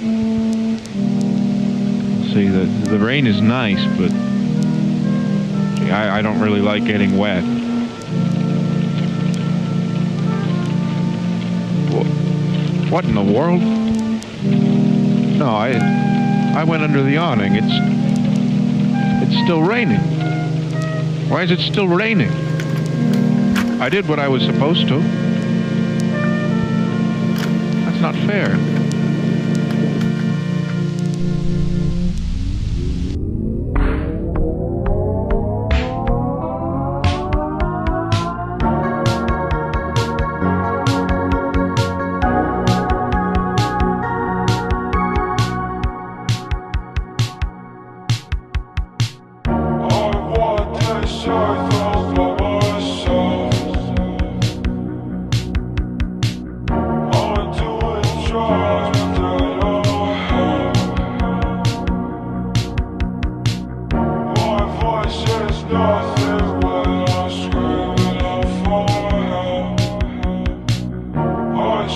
See, the rain is nice, but gee, I don't really like getting wet. What in the world? No, I went under the awning. It's still raining. Why is it still raining? I did what I was supposed to. That's not fair.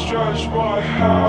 Stretch my hand.